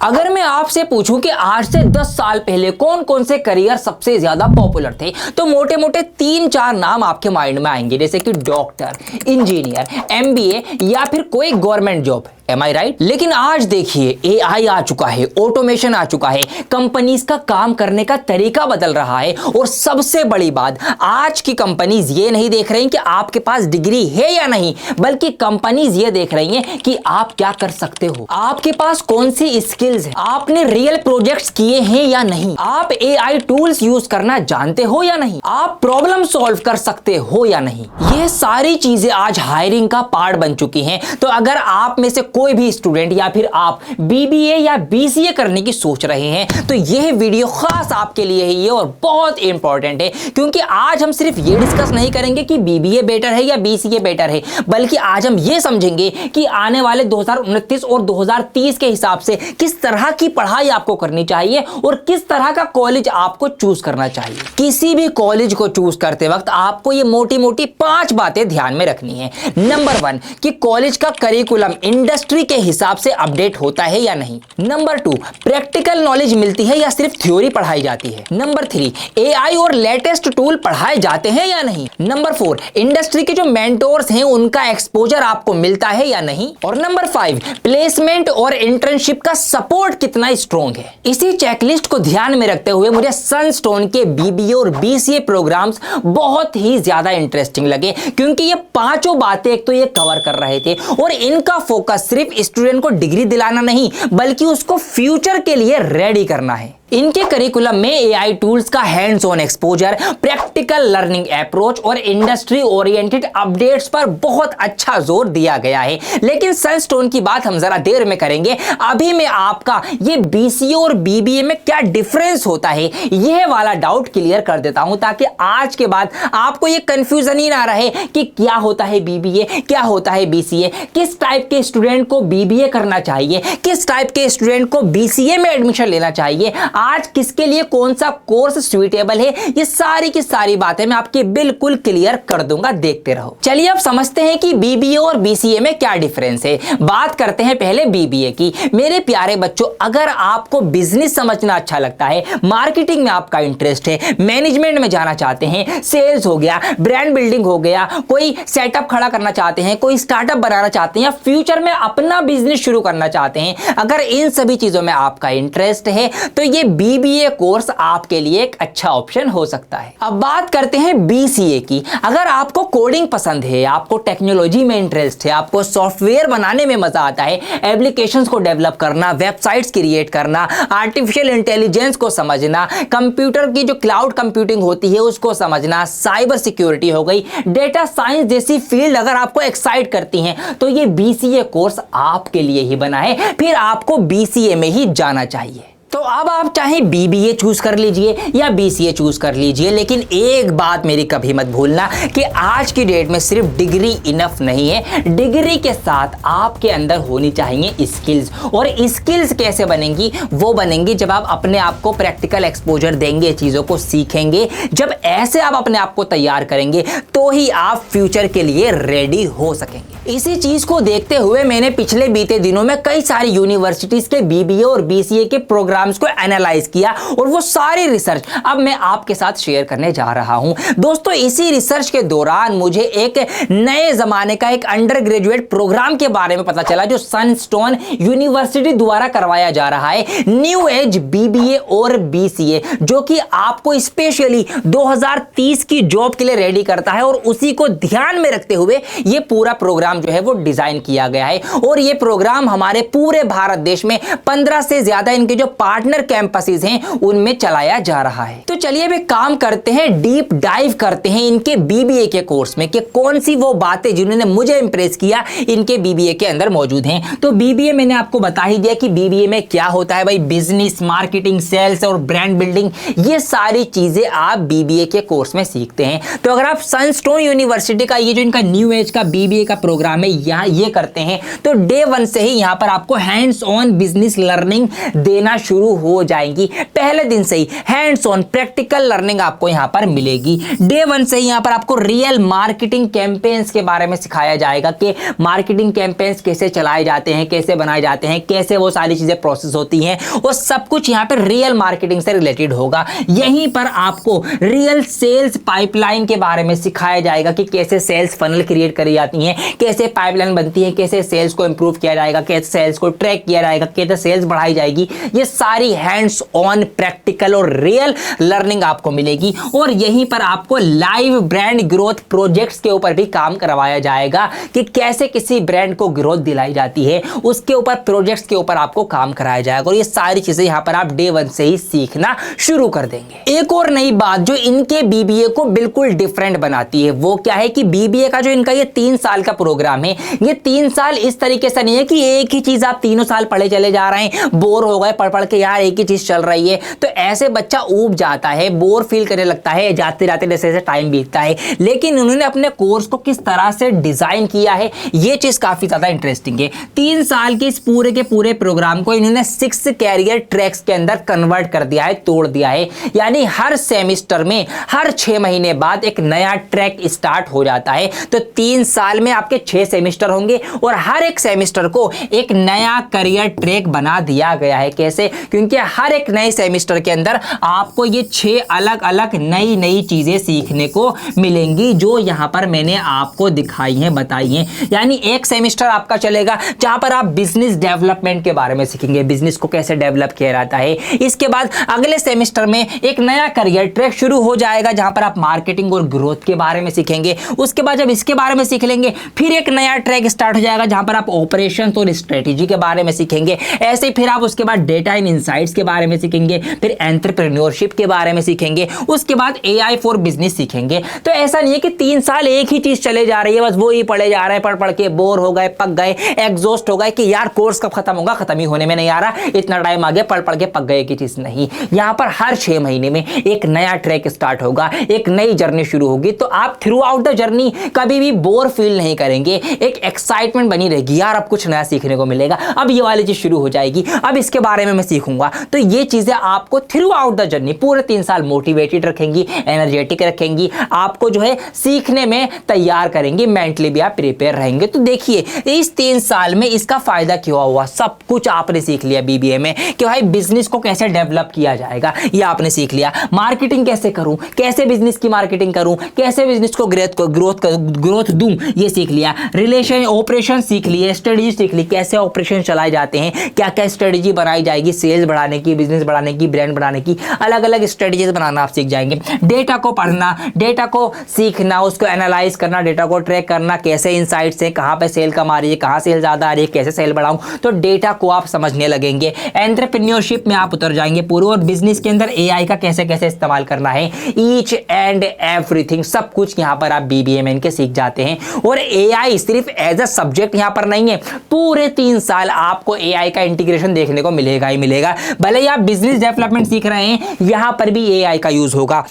अगर मैं आपसे पूछूं कि आज से 10 साल पहले कौन कौन से करियर सबसे ज्यादा पॉपुलर थे, तो मोटे मोटे 3-4 नाम आपके माइंड में आएंगे, जैसे कि डॉक्टर, इंजीनियर, एमबीए या फिर कोई government job. Am I right? लेकिन आज देखिए AI आ चुका है, ऑटोमेशन आ चुका है, कंपनीज का काम करने का तरीका बदल रहा है और सबसे बड़ी बात, आज की कंपनीज ये नहीं देख रही कि आपके पास डिग्री है या नहीं, बल्कि कंपनीज ये देख रही हैं कि आप क्या कर सकते हो, आपके पास कौन सी स्किल्स है, आपने रियल प्रोजेक्ट्स किए हैं या नहीं, आप AI टूल्स यूज करना जानते हो या नहीं, आप प्रॉब्लम सॉल्व कर सकते हो या नहीं। ये सारी चीजें आज हायरिंग का पार्ट बन चुकी हैं। तो अगर आप में से कोई भी स्टूडेंट या फिर आप बीबीए या बीसीए करने की सोच रहे हैं, तो यह वीडियो खास आपके लिए है ये, और बहुत इंपॉर्टेंट है, क्योंकि आज हम सिर्फ ये डिस्कस नहीं करेंगे कि बीबीए बेटर है या बीसीए बेटर है, बल्कि आज हम ये समझेंगे कि आने वाले 2029 और 2030 के हिसाब से किस तरह की पढ़ाई आपको करनी चाहिए और किस तरह का कॉलेज आपको चूज करना चाहिए। किसी भी कॉलेज को चूज करते वक्त आपको ये मोटी मोटी 5 बातें ध्यान में रखनी है। नंबर 1 कि कॉलेज का करिकुलम इंडस्ट्री के हिसाब से अपडेट होता है या नहीं। नंबर 2 प्रैक्टिकल नॉलेज मिलती है या सिर्फ थ्योरी पढ़ाई जाती है। नंबर 3 AI और लेटेस्ट टूल पढ़ाए जाते हैं या नहीं। नंबर 4 इंडस्ट्री के जो मेंटोर्स हैं उनका एक्सपोजर आपको मिलता है या नहीं। और नंबर 5 प्लेसमेंट और इंटर्नशिप का सपोर्ट कितना स्ट्रॉन्ग है। इसी चेकलिस्ट को ध्यान में रखते हुए मुझे सनस्टोन के बीबीए और बीसीए प्रोग्राम्स बहुत ही ज्यादा इंटरेस्टिंग लगे, क्योंकि ये पांचों बातें एक तो ये कवर कर रहे थे और इनका फोकस सिर्फ स्टूडेंट को डिग्री दिलाना नहीं, बल्कि उसको फ्यूचर के लिए रेडी करना है। इनके करिकुलम में AI टूल्स का hands on exposure, practical learning approach और इंडस्ट्री ओरिएंटेड अपडेट्स पर बहुत अच्छा जोर दिया गया है। लेकिन सनस्टोन की बात हम जरा देर में करेंगे। अभी मैं आपका ये बीसीए और बीबीए में क्या डिफरेंस होता है यह वाला डाउट क्लियर कर देता हूं, ताकि आज के बाद आपको ये कंफ्यूजन ही ना रहे कि क्या होता है बीबीए, क्या होता है बीसीए, किस टाइप के स्टूडेंट को बीबीए करना चाहिए, किस टाइप के स्टूडेंट को बीसीए में एडमिशन लेना चाहिए, आज किसके लिए कौन सा कोर्स स्यूटेबल है। ये सारी की सारी बातें मैं आपकी बिल्कुल क्लियर कर दूंगा, देखते रहो। चलिए अब समझते हैं कि बीबीए और बीसीए में क्या डिफरेंस है। बात करते हैं पहले बीबीए की। मेरे प्यारे बच्चों, अगर आपको बिजनेस समझना अच्छा लगता है, मार्केटिंग में आपका इंटरेस्ट है, मैनेजमेंट में जाना चाहते हैं, सेल्स हो गया, ब्रांड बिल्डिंग हो गया, कोई सेटअप खड़ा करना चाहते हैं, कोई स्टार्टअप बनाना चाहते हैं या फ्यूचर में अपना बिजनेस शुरू करना चाहते हैं, अगर इन सभी चीजों में आपका इंटरेस्ट है तो ये बीबीए कोर्स आपके लिए एक अच्छा ऑप्शन हो सकता है। अब बात करते हैं बीसीए की। अगर आपको कोडिंग पसंद है, आपको टेक्नोलॉजी में इंटरेस्ट है, आपको सॉफ्टवेयर बनाने में मजा आता है, एप्लीकेशंस को डेवलप करना, वेबसाइट्स क्रिएट करना, आर्टिफिशियल इंटेलिजेंस को समझना, कंप्यूटर की जो क्लाउड कंप्यूटिंग होती है उसको समझना, साइबर सिक्योरिटी हो गई, डेटा साइंस जैसी फील्ड अगर आपको एक्साइट करती हैं, तो ये बीसीए कोर्स आपके लिए ही बना है। फिर आपको बीसीए में ही जाना चाहिए। तो अब आप चाहे बीबीए चूज कर लीजिए या बीसीए चूज कर लीजिए, लेकिन एक बात मेरी कभी मत भूलना कि आज की डेट में सिर्फ डिग्री इनफ नहीं है। डिग्री के साथ आपके अंदर होनी चाहिए स्किल्स, और स्किल्स कैसे बनेंगी? वो बनेंगी जब आप अपने आप को प्रैक्टिकल एक्सपोजर देंगे, चीजों को सीखेंगे। जब ऐसे आप अपने आप को तैयार करेंगे तो ही आप फ्यूचर के लिए रेडी हो सकेंगे। इसी चीज को देखते हुए मैंने पिछले बीते दिनों में कई सारी यूनिवर्सिटीज के बीबीए और बीसीए के प्रोग्राम्स को एनालाइज किया, और वो सारी रिसर्च अब मैं आपके साथ शेयर करने जा रहा हूं। दोस्तों, इसी रिसर्च के दौरान मुझे एक नए जमाने का एक अंडर ग्रेजुएट प्रोग्राम के बारे में पता चला, जो सनस्टोन यूनिवर्सिटी द्वारा करवाया जा रहा है, न्यू एज बीबीए और बीसीए, जो कि आपको स्पेशली 2030 की जॉब के लिए रेडी करता है। और उसी को ध्यान में रखते हुए ये पूरा प्रोग्राम जो है वो डिजाइन किया गया है, और ये प्रोग्राम हमारे पूरे भारत देश में 15 से ज्यादा इनके जो पार्टनर कैंपसेस हैं उनमें चलाया जा रहा है। तो चलिए अब एक काम करते हैं, डीप डाइव करते हैं इनके बीबीए के कोर्स में कि कौन सी वो बातें जिन्होंने मुझे इंप्रेस किया इनके बीबीए के अंदर मौजूद हैं। तो बीबीए मैंने आपको बता ही दिया कि बीबीए में क्या होता है भाई, बिजनेस, मार्केटिंग, सेल्स और ब्रांड बिल्डिंग, ये सारी चीजें आप बीबीए के कोर्स में सीखते हैं। तो अगर आप सनस्टोन यूनिवर्सिटी का ये जो इनका न्यू एज का बीबीए का प्रोग्राम है ये करते हैं, तो डे 1 से ही यहां पर आपको हैंड्स ऑन बिजनेस लर्निंग देना शुरू शुरू हो जाएंगी। पहले दिन से ही हैंड्स ऑन प्रैक्टिकल लर्निंग आपको यहां पर मिलेगी। डे 1 से ही यहां पर आपको रियल मार्केटिंग कैंपेन्स के बारे में सिखाया जाएगा कि मार्केटिंग कैंपेन्स कैसे चलाए जाते हैं, कैसे बनाए जाते हैं, कैसे वो सारी चीजें प्रोसेस होती हैं, वो सब कुछ यहां पर रियल मार्केटिंग से रिलेटेड होगा। यहीं पर आपको रियल सेल्स पाइपलाइन के बारे में सिखाया जाएगा कि कैसे सेल्स फनल क्रिएट करी जाती हैं, कैसे पाइपलाइन बनती है, कैसे सेल्स को इंप्रूव किया जाएगा, कैसे सेल्स को ट्रैक किया जाएगा, कैसे सेल्स बढ़ाई जाएगी। ये सारी हैंड्स ऑन प्रैक्टिकल और रियल लर्निंग आपको मिलेगी। और यहीं पर आपको लाइव ब्रांड ग्रोथ प्रोजेक्ट्स के ऊपर भी काम करवाया जाएगा कि कैसे किसी ब्रांड को ग्रोथ दिलाई जाती है, उसके ऊपर प्रोजेक्ट्स के ऊपर आपको काम कराया जाएगा। और ये सारी चीजें यहां पर आप डे 1 से ही सीखना शुरू कर देंगे। एक और नई बात जो इनके बीबीए को बिल्कुल डिफरेंट बनाती है वो क्या है कि बीबीए का जो इनका ये 3 साल का प्रोग्राम है, ये 3 साल इस तरीके से नहीं है कि एक ही चीज आप तीनों साल पढ़े चले जा रहे हैं, बोर हो गए पढ़ पढ़ के यार एक ही चीज चल रही है, तो ऐसे बच्चा ऊब जाता है, बोर फील करने लगता है जाते जाते जैसे जैसे टाइम बीतता है। लेकिन उन्होंने अपने कोर्स को किस तरह से डिजाइन किया है ये चीज काफी ज्यादा इंटरेस्टिंग है। 3 साल के इस पूरे के पूरे प्रोग्राम को इन्होंने 6 कैरियर ट्रैक्स के अंदर कन्वर्ट कर दिया है, तोड़ दिया है। यानी हर सेमेस्टर में हर 6 महीने बाद एक नया ट्रैक स्टार्ट हो जाता है। तो 3 साल में आपके 6 सेमेस्टर होंगे और हर एक सेमेस्टर को एक नया करियर ट्रैक बना दिया गया है। कैसे? क्योंकि हर एक नए सेमेस्टर के अंदर आपको ये 6 अलग अलग नई नई चीजें सीखने को मिलेंगी जो यहां पर मैंने आपको दिखाई हैं, बताई हैं। यानी एक सेमेस्टर आपका चलेगा जहां पर आप बिजनेस डेवलपमेंट के बारे में सीखेंगे, बिजनेस को कैसे डेवलप किया जाता है। इसके बाद अगले सेमेस्टर में एक नया करियर ट्रैक शुरू हो जाएगा जहां पर आप मार्केटिंग और ग्रोथ के बारे में सीखेंगे। उसके बाद जब इसके बारे में सीख लेंगे फिर एक नया ट्रैक स्टार्ट हो जाएगा जहां पर आप ऑपरेशंस और स्ट्रेटेजी के बारे में सीखेंगे। ऐसे ही फिर आप उसके बाद डेटा एंड इनसाइट्स के बारे में सीखेंगे, फिर एंटरप्रेन्योरशिप के बारे में सीखेंगे, उसके बाद एआई फॉर बिजनेस सीखेंगे। तो ऐसा नहीं है कि 3 साल एक ही चीज चले जा रही है, बस वो ही पढ़े जा रहे हैं, पढ़ पढ़ के बोर हो गए, पक गए, एग्जॉस्ट हो गए कि यार कोर्स कब खत्म होगा, खत्म ही होने में नहीं आ रहा, इतना टाइम आ गया, पढ़ पढ़ के पक गए की चीज नहीं। यहां पर हर 6 महीने में एक नया ट्रैक स्टार्ट होगा, एक नई जर्नी शुरू होगी। तो आप थ्रू आउट द जर्नी कभी भी बोर फील नहीं करेंगे, एक एक्साइटमेंट बनी रहेगी, यार अब कुछ नया सीखने को मिलेगा, अब ये वाली चीज शुरू हो जाएगी, अब इसके बारे में मैं सीखूंगा। तो ये चीजें आपको थ्रू आउट द जर्नी पूरे 3 साल मोटिवेटेड रखेंगी, एनर्जेटिक रखेंगी, आपको जो है सीखने में तैयार करेंगी, मेंटली भी आप प्रिपेयर रहेंगे। तो देखिए इस 3 साल में इसका फायदा क्या हुआ, सब कुछ आपने सीख लिया बीबीए में कि भाई बिजनेस को कैसे डेवलप किया जाएगा, ये आपने सीख लिया। मार्केटिंग कैसे करूं, कैसे बिजनेस की मार्केटिंग करूं, कैसे बिजनेस को ग्रोथ दूं, ये सीख लिया। रिलेशन ऑपरेशन सीख लिए, स्ट्रेटेजी सीख ली, कैसे ऑपरेशन चलाए जाते हैं, क्या क्या स्ट्रेटेजी बनाई जाएगी सेल्स बढ़ाने की, बिजनेस बढ़ाने की, ब्रांड बढ़ाने की, अलग अलग स्ट्रेटेजीज बनाना आप सीख जाएंगे। डेटा को पढ़ना, डेटा को सीखना, उसको एनालाइज करना, डेटा को ट्रैक करना, कैसे इनसाइट्स है, कहां पे सेल कम आ रही है, कहां सेल ज्यादा आ रही है, कैसे सेल बढ़ाऊं, तो डेटा को आप समझने लगेंगे। एंटरप्रेन्योरशिप में आप उतर जाएंगे पूरे, और बिजनेस के अंदर एआई का कैसे कैसे इस्तेमाल करना है, ईच एंड एवरीथिंग सब कुछ यहां पर आप बीबीए में इनके सीख जाते हैं। और एआई सिर्फ एज अ सब्जेक्ट यहां पर नहीं है, पूरे 3 साल आपको एआई का इंटीग्रेशन देखने को मिलेगा ही मिलेगा। भले ही आप बिजनेस डेवलपमेंट सीख रहे हैं, यहां पर भी एआई का यूज होगा।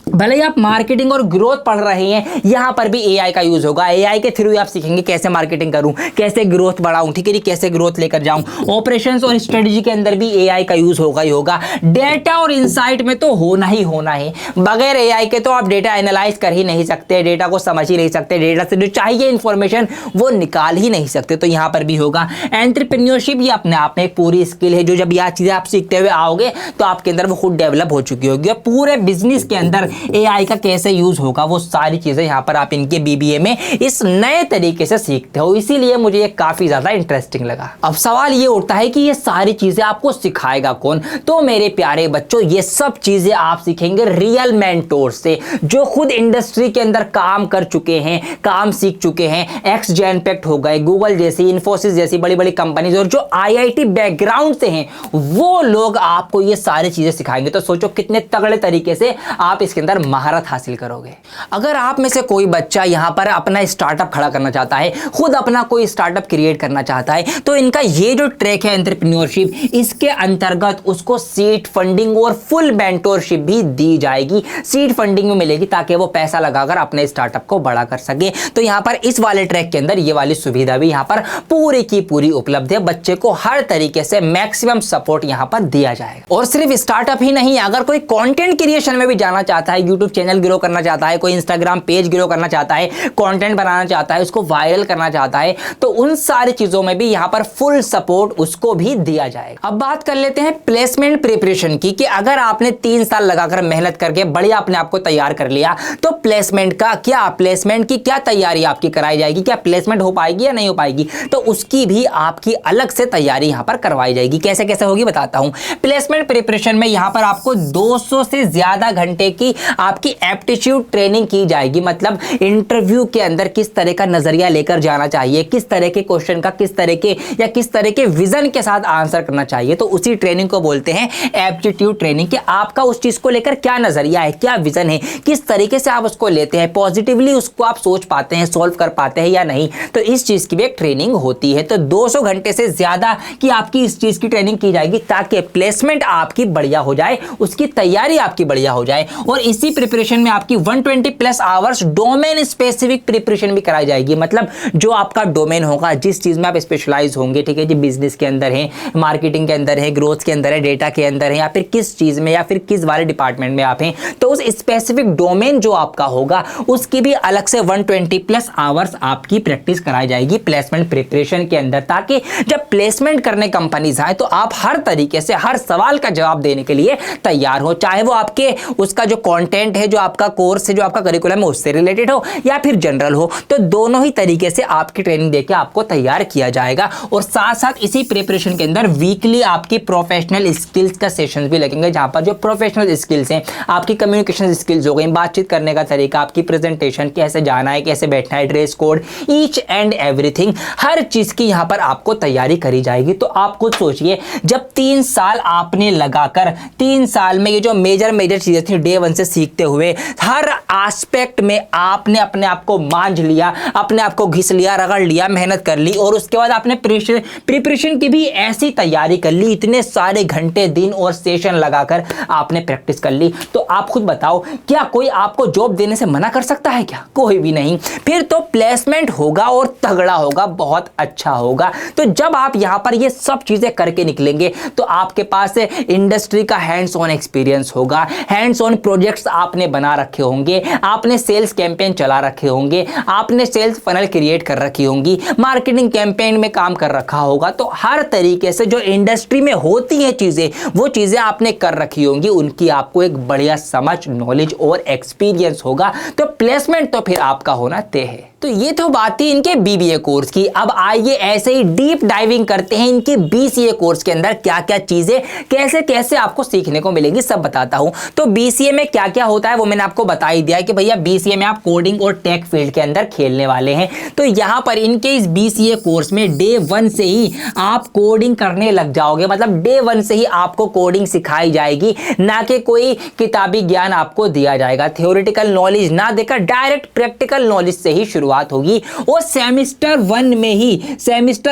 भले ही आप मार्केटिंग और ग्रोथ पढ़ रहे हैं, यहां पर भी एआई का यूज होगा। एआई के थ्रू आप सीखेंगे कैसे मार्केटिंग करूं, कैसे ग्रोथ बढ़ाऊं, ठीक है जी, कैसे ग्रोथ लेकर जाऊं। ऑपरेशंस और स्ट्रेटेजी के अंदर भी एआई का यूज होगा ही होगा। डेटा और इनसाइट में तो होना ही होना है, बगैर एआई के तो आप डेटा एनालाइज कर ही नहीं सकते, डेटा को समझ ही नहीं सकते, डेटा से जो चाहिए इंफॉर्मेशन वो निकाल ही नहीं सकते। तो यहां पर भी होगा। एंटरप्रेन्योरशिप ये अपने आप में एक पूरी स्किल है जो जब यह चीजें आप सीखते हुए आओगे तो आपके अंदर वो खुद डेवलप हो चुकी होगी। पूरे बिजनेस के अंदर एआई का कैसे यूज होगा वो सारी चीजें यहां पर आप इनके बीबीए में इस नए तरीके से सीखते हो, इसीलिए मुझे ये काफी ज्यादा इंटरेस्टिंग लगा। अब सवाल ये उठता है कि ये सारी चीजें आपको सिखाएगा कौन? तो मेरे प्यारे बच्चों ये सब चीजें आप सीखेंगे रियल मेंटोर से जो खुद इंडस्ट्री के अंदर काम कर चुके हैं, काम सीख चुके हैं। एक्स जेनपेक्ट हो गए, गूगल जैसी, इन्फोसिस जैसी बड़ी बड़ी कंपनीज और जो आईआईटी बैकग्राउंड से हैं वो लोग आपको ये सारी चीजें सिखाएंगे। तो सोचो कितने तगड़े तरीके से आप इसके अंदर अंदर महारत हासिल करोगे। अगर आप में से कोई बच्चा यहाँ पर अपना स्टार्टअप खड़ा करना चाहता है, खुद अपना कोई स्टार्टअप क्रिएट करना चाहता है, तो इनका ये जो ट्रैक है एंटरप्रेन्योरशिप, इसके अंतर्गत उसको सीड फंडिंग और फुल मेंटोरशिप भी दी जाएगी। सीड फंडिंग में मिलेगी ताकि वो पैसा लगाकर अपने स्टार्टअप को बड़ा कर सके। तो यहाँ पर इस वाले ट्रैक के अंदर ये वाली सुविधा भी यहाँ पर पूरी की पूरी उपलब्ध है। बच्चे को हर तरीके से मैक्सिमम सपोर्ट यहाँ पर दिया जाएगा। और सिर्फ स्टार्टअप ही नहीं, अगर कोई कंटेंट क्रिएशन में भी जाना चाहता है, यूट्यूब चैनल ग्रो करना चाहता है, कोई इंस्टाग्राम पेज ग्रो करना चाहता है, कंटेंट बनाना चाहता है, उसको वायरल करना चाहता है, तो उन सारी चीजों में भी यहाँ पर फुल सपोर्ट उसको भी दिया जाएगा। अब बात कर लेते हैं प्लेसमेंट प्रिपरेशन की, कि अगर आपने 3 साल लगाकर मेहनत करके बढ़िया अपने आप को तैयार कर लिया, तो प्लेसमेंट की क्या तैयारी आपकी कराई जाएगी, क्या प्लेसमेंट हो पाएगी या नहीं हो पाएगी, तो उसकी भी आपकी अलग से तैयारी यहां पर करवाई जाएगी। कैसे कैसे होगी बताता हूं। प्लेसमेंट प्रिपरेशन में यहां पर आपको 200 से ज्यादा घंटे की आपकी एप्टीट्यूड ट्रेनिंग की जाएगी। मतलब इंटरव्यू के अंदर किस तरह का नजरिया लेकर जाना चाहिए, किस तरह के क्वेश्चन का किस तरह के विजन के साथ आंसर करना चाहिए, तो उसी ट्रेनिंग को बोलते हैं एप्टीट्यूड ट्रेनिंग। कि आपका उस चीज को लेकर क्या नजरिया है, क्या विजन है, किस तरीके से आप उसको लेते हैं, पॉजिटिवली उसको आप सोच पाते हैं, सॉल्व कर पाते हैं या नहीं, तो इस चीज की भी एक ट्रेनिंग होती है। तो 200 घंटे से ज्यादा की आपकी इस चीज की ट्रेनिंग की जाएगी ताकि प्लेसमेंट आपकी बढ़िया हो जाए, उसकी तैयारी आपकी बढ़िया हो जाए। और इसी प्रिपरेशन में आपकी 120+ आवर्स डोमेन स्पेसिफिक प्रिपरेशन भी कराई जाएगी। मतलब जो आपका डोमेन होगा, जिस चीज में आप स्पेशलाइज होंगे, ठीक है जी, बिजनेस के अंदर है, मार्केटिंग के अंदर है, ग्रोथ के अंदर है, डेटा के अंदर है, या फिर किस चीज में या फिर किस वाले डिपार्टमेंट में आप हैं, तो उस स्पेसिफिक डोमेन जो आपका होगा उसकी भी अलग से 120+ आवर्स आपकी प्रैक्टिस कराई जाएगी प्लेसमेंट प्रिपरेशन के अंदर, ताकि जब प्लेसमेंट करने कंपनीज आए तो आप हर तरीके से हर सवाल का जवाब देने के लिए तैयार हो, चाहे वो आपके उसका जो कंटेंट है, जो आपका कोर्स है, जो आपका करिकुलम है, उससे रिलेटेड हो या फिर जनरल हो। तो दोनों ही तरीके से आपकी ट्रेनिंग देके आपको तैयार किया जाएगा। और साथ साथ इसी प्रिपरेशन के अंदर वीकली आपकी प्रोफेशनल स्किल्स का सेशन भी लगेंगे, जहां पर जो प्रोफेशनल स्किल्स हैं, आपकी कम्युनिकेशन स्किल्स हो गई, बातचीत करने का तरीका, आपकी प्रेजेंटेशन, कैसे जाना है, कैसे बैठना है, dress code, each and everything, हर चीज की यहां पर आपको तैयारी करी जाएगी। तो आप खुद सोचिए, जब 3 साल आपने लगाकर 3 साल में ये जो मेजर चीजें थी डे 1 से सीखते हुए, हर एस्पेक्ट में आपने अपने आप को मांझ लिया, अपने आप को घिस लिया, रगड़ लिया, मेहनत कर ली, और उसके बाद आपने प्रिपरेशन की भी ऐसी तैयारी कर ली, इतने सारे घंटे, दिन और सेशन लगाकर आपने प्रैक्टिस कर ली, तो आप खुद बताओ, क्या कोई आपको जॉब देने से मना कर सकता है क्या? कोई भी नहीं। फिर तो प्लेसमेंट होगा और तगड़ा होगा, बहुत अच्छा होगा। तो जब आप यहां पर ये सब चीजें करके निकलेंगे तो आपके पास इंडस्ट्री का हैंड्स ऑन एक्सपीरियंस होगा, हैंड्स ऑन प्रोजेक्ट्स आपने बना रखे होंगे, आपने सेल्स कैंपेन चला रखे होंगे, आपने सेल्स फनल क्रिएट कर रखी होंगी, मार्केटिंग कैंपेन में काम कर रखा होगा। तो हर तरीके से जो इंडस्ट्री में होती हैं चीजें, वो चीजें आपने कर रखी होंगी, उनकी आपको एक बढ़िया समझ, नॉलेज और एक्सपीरियंस होगा। तो प्लेसमेंट तो फिर आपका होना तय है। तो ये तो बात थी इनके बीबीए कोर्स की। अब आइए ऐसे ही डीप डाइविंग करते हैं इनके बीसीए कोर्स के अंदर क्या क्या चीजें कैसे कैसे आपको सीखने को मिलेंगी, सब बताता हूं। तो बीसीए में क्या क्या होता है वो मैंने आपको बता ही दिया है कि भैया बीसीए में आप कोडिंग और टेक फील्ड के अंदर खेलने वाले हैं। तो यहां पर इनके इस बीसीए कोर्स में डे 1 से ही आप कोडिंग करने लग जाओगे। मतलब डे 1 से ही आपको कोडिंग सिखाई जाएगी, ना कि कोई किताबी ज्ञान आपको दिया जाएगा, थ्योरेटिकल नॉलेज ना देकर डायरेक्ट प्रैक्टिकल नॉलेज से ही शुरुआत होगी। और सेमेस्टर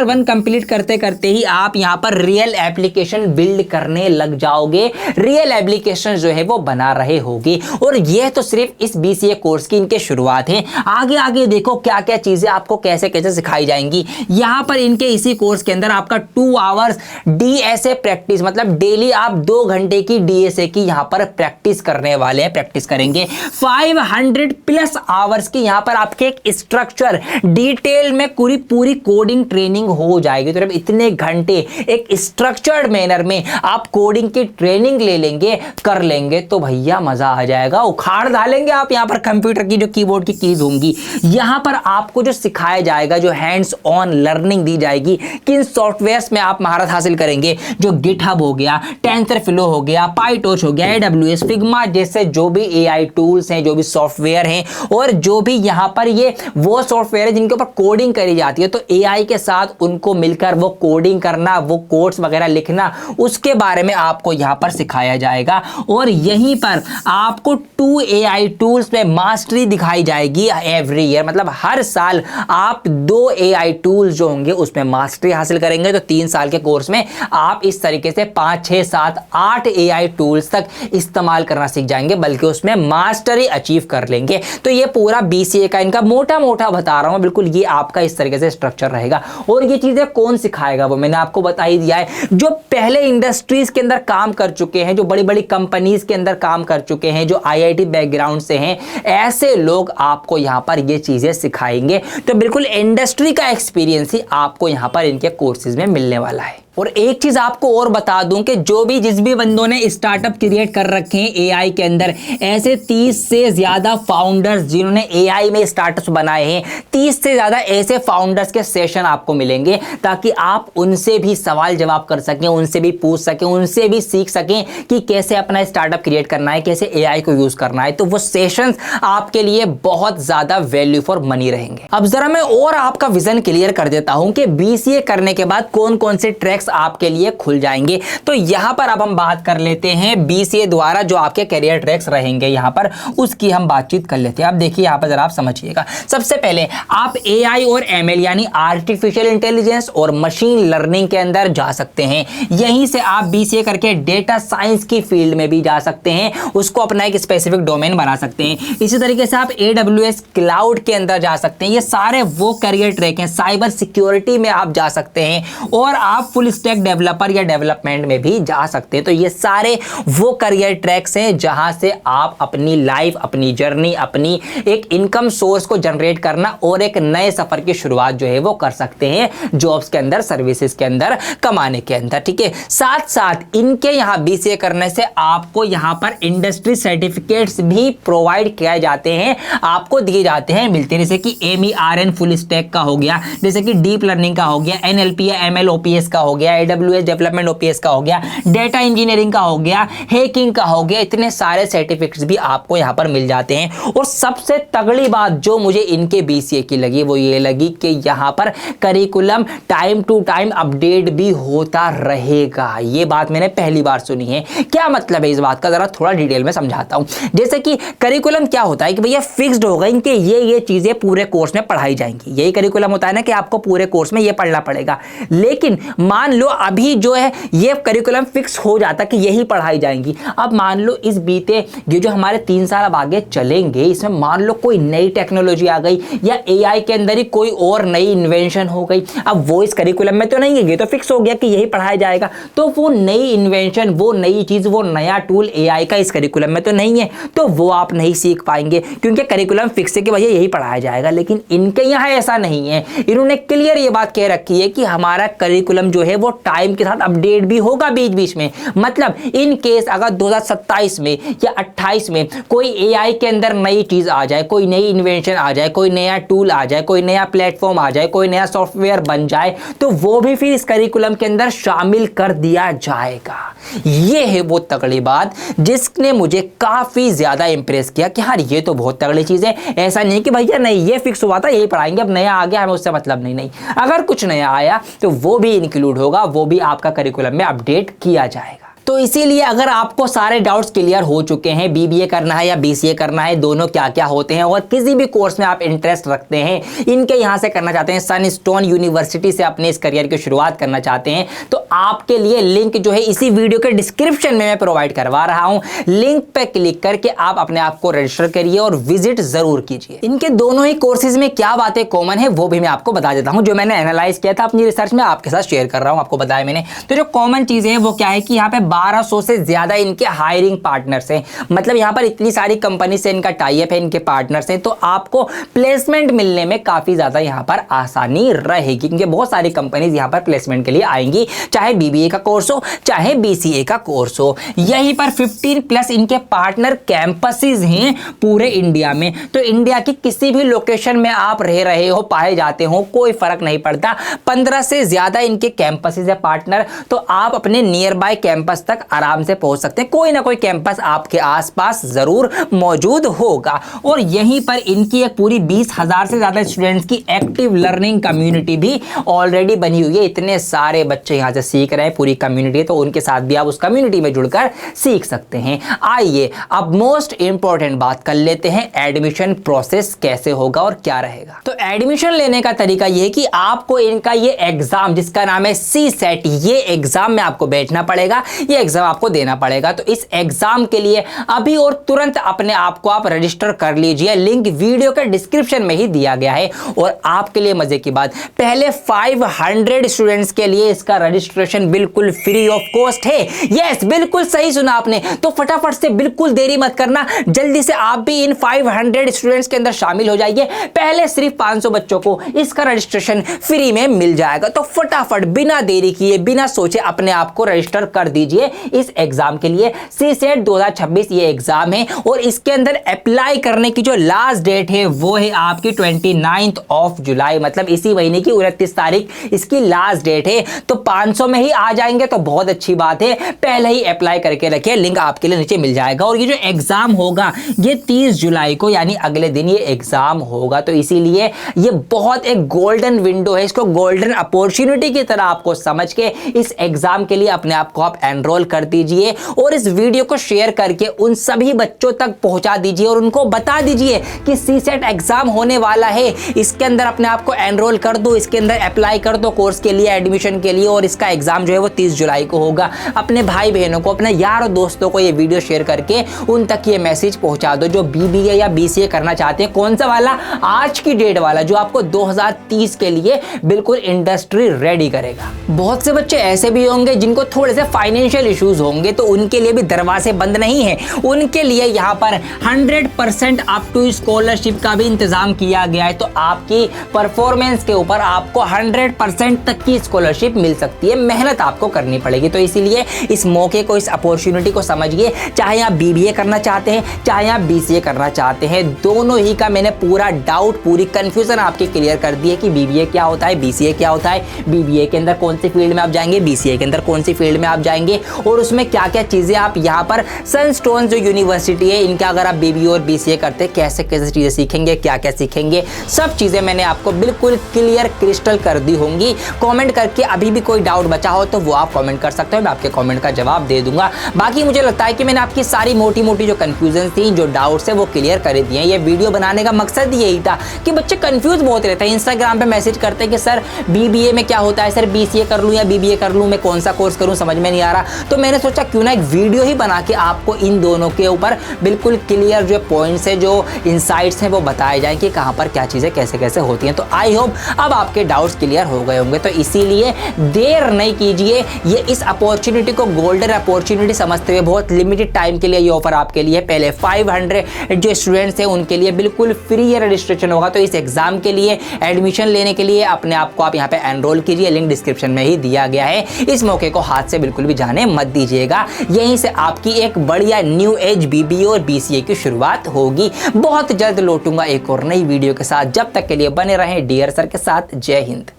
1 कंप्लीट करते करते ही आप यहां पर रियल एप्लीकेशन बिल्ड करने लग जाओगे, रियल एप्लीकेशन जो है वो बना रहे होगे। और यह तो सिर्फ इस बीसीए कोर्स की इनके शुरुआत है। आगे आगे देखो क्या क्या चीजें आपको कैसे कैसे सिखाई जाएंगी। यहां पर इनके इसी कोर्स के अंदर आपका 2 आवर्स डीएसए प्रैक्टिस, मतलब डेली आप 2 घंटे की डीएसए की यहां पर प्रैक्टिस करने वाले हैं, प्रैक्टिस करेंगे। 500+ आवर्स की यहां पर आपके एक स्ट्रक्चर डिटेल में पूरी कोडिंग ट्रेनिंग हो जाएगी। तो जब इतने घंटे एक स्ट्रक्चर्ड मैनर में आप कोडिंग की ट्रेनिंग ले लेंगे, कर लेंगे, तो भैया मजा आ जाएगा, उखाड़ डालेंगे आप यहां पर कंप्यूटर की जो कीबोर्ड की कीज होंगी। यहां पर आपको जो सिखाया जाएगा, जो हैंड्स ऑन लर्निंग दी जाएगी, किन सॉफ्टवेयर्स में आप महारत हासिल करेंगे, जो गिटहब हो गया, टेंसरफ्लो हो गया, पाइटॉर्च हो गया, AWS, फिग्मा जैसे जो भी AI टूल्स हैं, जो भी सॉफ्टवेयर हैं, और जो भी यहां पर ये वो सॉफ्टवेयर है जिनके ऊपर कोडिंग करी जाती है, तो एआई के साथ उनको मिलकर वो कोडिंग करना, वो कोड्स वगैरह लिखना, उसके बारे में आपको यहां पर सिखाया जाएगा। और यहीं पर आपको 2 एआई टूल्स में मास्टरी दिखाई जाएगी एवरी ईयर, मतलब हर साल आप 2 एआई टूल्स जो होंगे उसमें मास्टरी हासिल करेंगे। तो 3 साल के कोर्स में आप इस तरीके से 5, 6, 7, 8 एआई टूल्स तक इस्तेमाल करना सीख जाएंगे, बल्कि उसमें मास्टरी अचीव कर लेंगे। तो ये पूरा बीसीए का इनका मोटा मोटा बता रहा हूं बिल्कुल, ये आपका इस तरीके से स्ट्रक्चर रहेगा। और ये चीजें कौन सिखाएगा वो मैंने आपको बता ही दिया है, जो पहले इंडस्ट्रीज के अंदर काम कर चुके हैं, जो बड़ी बड़ी कंपनीज के अंदर काम कर चुके हैं, जो आईआईटी बैकग्राउंड से हैं, ऐसे लोग आपको यहां पर ये चीजें सिखाएंगे। तो बिल्कुल इंडस्ट्री का एक्सपीरियंस ही आपको यहां पर इनके कोर्सेज में मिलने वाला है। और एक चीज आपको और बता दूं कि जिस भी बंदों ने स्टार्टअप क्रिएट कर रखे हैं एआई के अंदर, ऐसे 30 से ज्यादा फाउंडर्स जिन्होंने एआई में स्टार्टअप्स बनाए हैं, 30 से ज्यादा ऐसे फाउंडर्स के सेशन आपको मिलेंगे, ताकि आप उनसे भी सवाल जवाब कर सकें, उनसे भी पूछ सकें, उनसे भी सीख सकें कि कैसे अपना स्टार्टअप क्रिएट करना है, कैसे एआई को यूज करना है। तो वो सेशंस आपके लिए बहुत ज्यादा वैल्यू फॉर मनी रहेंगे। अब जरा मैं और आपका विजन क्लियर कर देता हूं कि बीसीए करने के बाद कौन कौन से ट्रैक्स आपके लिए खुल जाएंगे। तो यहां पर अब हम बात कर लेते हैं बीसीए द्वारा जो आपके करियर ट्रैक्स रहेंगे, यहां पर उसकी हम बातचीत कर लेते हैं। अब देखिए यहां पर जरा आप समझिएगा। सबसे पहले आप एआई और एमएल यानी आर्टिफिशियल इंटेलिजेंस और मशीन लर्निंग के अंदर जा सकते हैं। यहीं से आप बीसीए करके डेटा साइंस की फील्ड में भी जा सकते हैं, उसको अपना एक स्पेसिफिक डोमेन बना सकते हैं। इसी तरीके से आप एडब्ल्यूएस क्लाउड के अंदर जा सकते हैं। ये सारे वो करियर ट्रैक हैं। साइबर सिक्योरिटी में आप जा सकते हैं और आप फुल स्टैक डेवलपर या डेवलपमेंट में भी जा सकते हैं। तो ये सारे वो करियर ट्रैक्स हैं जहां से आप अपनी लाइफ, अपनी जर्नी, अपनी एक इनकम सोर्स को जनरेट करना और एक नए सफर की शुरुआत जो है वो कर सकते हैं, जॉब्स के अंदर, सर्विसेज के अंदर, कमाने के अंदर। ठीक है, साथ साथ इनके यहां बीसीए करने से आपको यहां पर इंडस्ट्री सर्टिफिकेट्स भी प्रोवाइड किए जाते हैं, आपको दिए जाते हैं, मिलते हैं। जैसे कि MERN फुल स्टैक का हो गया, जैसे कि डीप लर्निंग का हो गया, NLP या ML OPS का हो गया, AWS डेवलपमेंट OPS का हो गया, डेटा इंजीनियरिंग का हो गया, हैकिंग का हो गया। इतने सारे सर्टिफिकेट्स भी आपको यहां पर मिल जाते हैं। और सबसे तगड़ी बात जो मुझे इनके बीसीए की लगी वो ये लगी कि यहां पर curriculum time to time update भी होता रहेगा। ये बात मैंने पहली बार सुनी है। क्या मतलब है इस बात का, जरा थोड़ा डिटेल में समझाता हूं। जैसे कि करिकुलम क्या होता है कि भैया फिक्स्ड होगा, इनके ये चीजें पूरे कोर्स में पढ़ाई जाएंगी। यही करिकुलम होता है ना कि आपको पूरे कोर्स में ये पढ़ना पड़ेगा। लेकिन मान लो अभी जो है ये करिकुलम फिक्स हो जाता कि यही पढ़ाई जाएंगी। अब मान लो इस बीते ये जो हमारे 3 साल अब आगे चलेंगे, इसमें मान लो कोई नई टेक्नोलॉजी आ गई या एआई के अंदर ही कोई और नई इन्वेंशन हो गई। अब वो इस करिकुलम में तो नहीं है, ये तो फिक्स हो गया कि यही पढ़ाया जाएगा। तो वो नई इन्वेंशन, वो नई चीज, वो नया टूल एआई का इस करिकुलम में तो नहीं है, तो वो आप नहीं सीख पाएंगे, क्योंकि करिकुलम फिक्स है कि भैया यही पढ़ाया जाएगा। लेकिन इनके यहाँ ऐसा नहीं है। इन्होंने क्लियर ये बात कह रखी है कि हमारा करिकुलम जो है वो टाइम के साथ अपडेट भी होगा बीच बीच में। मतलब इन केस अगर 2027 में या 28 में कोई एआई के अंदर नई चीज आ जाए, कोई नई इन्वेंशन आ जाए, कोई नया टूल आ जाए, कोई नया प्लेटफॉर्म आ जाए, कोई नया सॉफ्टवेयर बन जाए, तो वो भी फिर इस करिकुलम के अंदर शामिल कर दिया जाएगा। ये है वो तगड़ी बात जिसने मुझे काफी ज्यादा इंप्रेस किया कि हाँ ये तो बहुत तगड़ी चीज है। ऐसा नहीं कि भैया नहीं ये फिक्स हुआ था यही पढ़ाएंगे, अब नया आ गया हमें उससे मतलब नहीं। अगर कुछ नया आया तो वो भी इंक्लूड होगा, वो भी आपका करिकुलम में अपडेट किया जाएगा। तो इसीलिए अगर आपको सारे डाउट्स क्लियर हो चुके हैं, बीबीए करना है या बीसीए करना है, दोनों क्या क्या होते हैं, और किसी भी कोर्स में आप इंटरेस्ट रखते हैं, इनके यहां से करना चाहते हैं, सनस्टोन यूनिवर्सिटी से अपने इस करियर की शुरुआत करना चाहते हैं, तो आपके लिए लिंक जो है इसी वीडियो के डिस्क्रिप्शन में मैं प्रोवाइड करवा रहा हूं। लिंक पे क्लिक करके आप अपने आप को रजिस्टर करिए और विजिट जरूर कीजिए। इनके दोनों ही कोर्सेज में क्या बातें कॉमन है वो भी मैं आपको बता देता हूं, जो मैंने एनालाइज किया था अपनी रिसर्च में, आपके साथ शेयर कर रहा हूं, आपको बताया मैंने। तो जो कॉमन चीजें हैं वो क्या है कि यहाँ पे 1200 से ज्यादा इनके हायरिंग पार्टनर्स हैं। मतलब यहां पर इतनी सारी कंपनी से इनका टाई अप है, इनके पार्टनर्स हैं, तो आपको प्लेसमेंट मिलने में काफी ज्यादा यहां पर आसानी रहेगी, क्योंकि बहुत सारी कंपनीज यहां पर प्लेसमेंट के लिए आएंगी, चाहे बीबीए का कोर्स हो चाहे बीसीए का कोर्स हो। यहीं पर 15+ इनके पार्टनर कैंपसेस हैं पूरे इंडिया में। तो इंडिया की किसी भी लोकेशन में आप रह रहे हो, पाए जाते हो, कोई फर्क नहीं पड़ता। 15 से ज्यादा इनके कैंपसेस है पार्टनर, तो आप अपने नियर बाय कैंपस कैंपस तक आराम से पहुंच सकते हैं। कोई ना कोई कैंपस आपके आसपास जरूर मौजूद होगा। और यहीं पर इनकी एक पूरी 20,000 से ज्यादा स्टूडेंट्स की एक्टिव लर्निंग कम्युनिटी भी ऑलरेडी बनी हुई है। इतने सारे बच्चे यहां से सीख रहे हैं, पूरी कम्युनिटी, तो उनके साथ भी आप उस कम्युनिटी में जुड़कर सीख सकते हैं। आइए अब मोस्ट इंपॉर्टेंट बात कर लेते हैं, एडमिशन प्रोसेस कैसे होगा और क्या रहेगा। तो एडमिशन लेने का तरीका यह है कि आपको इनका ये एग्जाम जिसका नाम है CSET, ये एग्जाम में आपको बैठना पड़ेगा, ये एग्जाम आपको देना पड़ेगा। तो इस एग्जाम के लिए अभी और तुरंत अपने आप को आप रजिस्टर कर लीजिए, लिंक वीडियो के डिस्क्रिप्शन में ही दिया गया है। और आपके लिए मजे की बात, पहले 500 स्टूडेंट्स के लिए इसका रजिस्ट्रेशन बिल्कुल फ्री ऑफ कॉस्ट है। यस, बिल्कुल सही सुना आपने। तो फटाफट से बिल्कुल देरी मत करना, जल्दी से आप भी इन 500 स्टूडेंट्स के अंदर शामिल हो जाइए। पहले सिर्फ 500 बच्चों को इसका रजिस्ट्रेशन फ्री में मिल जाएगा। तो फटाफट बिना देरी किए, बिना सोचे अपने आप को रजिस्टर कर दीजिए इस एग्जाम के लिए। CSET 2026 ये एग्जाम है और इसके अंदर अप्लाई करने की जो लास्ट डेट है वो है आपकी 29 जुलाई, मतलब इसी महीने की 29 तारीख इसकी लास्ट डेट है। तो 500 में ही आ जाएंगे तो बहुत अच्छी बात है, पहले ही अप्लाई करके रखिए, लिंक आपके लिए नीचे मिल जाएगा। और ये जो एग्जाम होगा ये 30 जुलाई को यानी अगले दिन ये एग्जाम होगा। तो इसीलिए ये बहुत एक गोल्डन विंडो है, इसको गोल्डन अपॉर्चुनिटी की तरह आपको समझ के इस एग्जाम के लिए अपने आप को आप एनरोल कर दीजिए और इस वीडियो को शेयर करके उन सभी बच्चों तक पहुंचा दीजिए और उनको बता दीजिए कि CSET एग्जाम होने वाला है, इसके अंदर अपने आप को एनरोल कर दो, इसके अंदर अप्लाई कर दो कोर्स के लिए, एडमिशन के लिए। और इसका एग्जाम जो है वो 30 जुलाई को होगा। अपने भाई बहनों को, अपने यार और दोस्तों को ये वीडियो शेयर करके उन तक ये मैसेज पहुंचा दो जो BBA या BCA करना चाहते हैं। कौन सा वाला? आज की डेट वाला, जो आपको 2030 के लिए बिल्कुल इंडस्ट्री रेडी करेगा। बहुत से बच्चे ऐसे भी होंगे जिनको थोड़े से फाइनेंशियल इश्यूज होंगे, तो उनके लिए भी दरवाजे बंद नहीं है। उनके लिए यहाँ पर 100% अप टू स्कॉलरशिप का भी इंतजाम किया गया है। तो आपकी परफॉर्मेंस के ऊपर आपको 100% तक की स्कॉलरशिप मिल सकती है, मेहनत आपको करनी पड़ेगी। तो इसीलिए इस मौके को, इस अपॉर्चुनिटी को समझिए। चाहे आप BBA करना चाहते हैं, चाहे आप BCA करना चाहते हैं, दोनों ही का मैंने पूरा डाउट, पूरी कंफ्यूजन आपकी क्लियर कर दी है कि BBA क्या होता है, BCA क्या होता है, BBA के अंदर कौन सी फील्ड में आप जाएंगे, BCA के अंदर कौन सी फील्ड में आप जाएंगे, और उसमें क्या क्या चीजें आप यहाँ पर सनस्टोन जो यूनिवर्सिटी है इनका अगर आप BBA और BCA करते हैं कैसे कैसे चीजें सीखेंगे, क्या क्या सीखेंगे, सब चीजें मैंने आपको बिल्कुल क्लियर क्रिस्टल कर दी होंगी। कमेंट करके अभी भी कोई डाउट बचा हो तो वो आप कमेंट कर सकते हो, मैं आपके कमेंट का जवाब दे दूंगा। बाकी मुझे लगता है कि मैंने आपकी सारी मोटी मोटी जो कंफ्यूजन थी, जो डाउट्स है वो क्लियर कर दिए हैं। ये वीडियो बनाने का मकसद यही था कि बच्चे कंफ्यूज बहुत रहते हैं, इंस्टाग्राम पे मैसेज करते हैं कि सर BBA में क्या होता है, सर BCA कर लूं या BBA कर लूं, मैं कौन सा कोर्स करूं, समझ में नहीं आ रहा। तो मैंने सोचा क्यों ना एक वीडियो ही बना के आपको इन दोनों के ऊपर बिल्कुल क्लियर जो पॉइंट्स है, जो इनसाइट्स हैं वो बताए जाएं कि कहां पर क्या चीजें कैसे कैसे होती हैं। तो आई होप अब आपके डाउट्स क्लियर हो गए होंगे। तो इसीलिए देर नहीं कीजिए, ये इस अपॉर्चुनिटी को गोल्डन अपॉर्चुनिटी समझते हुए बहुत लिमिटेड टाइम के लिए ये ऑफर आपके लिए। पहले 500 जो स्टूडेंट्स हैं उनके लिए बिल्कुल फ्री ये रजिस्ट्रेशन होगा। तो इस एग्जाम के लिए एडमिशन लेने के लिए अपने आप को आप यहाँ पे एनरोल कीजिए, लिंक डिस्क्रिप्शन में ही दिया गया है। इस मौके को हाथ से बिल्कुल भी जाने मत दीजिएगा, यहीं से आपकी एक बढ़िया न्यू एज BBA और BCA की शुरुआत होगी। बहुत जल्द लौटूंगा एक और नई वीडियो के साथ, जब तक के लिए बने रहें डियर सर के साथ। जय हिंद।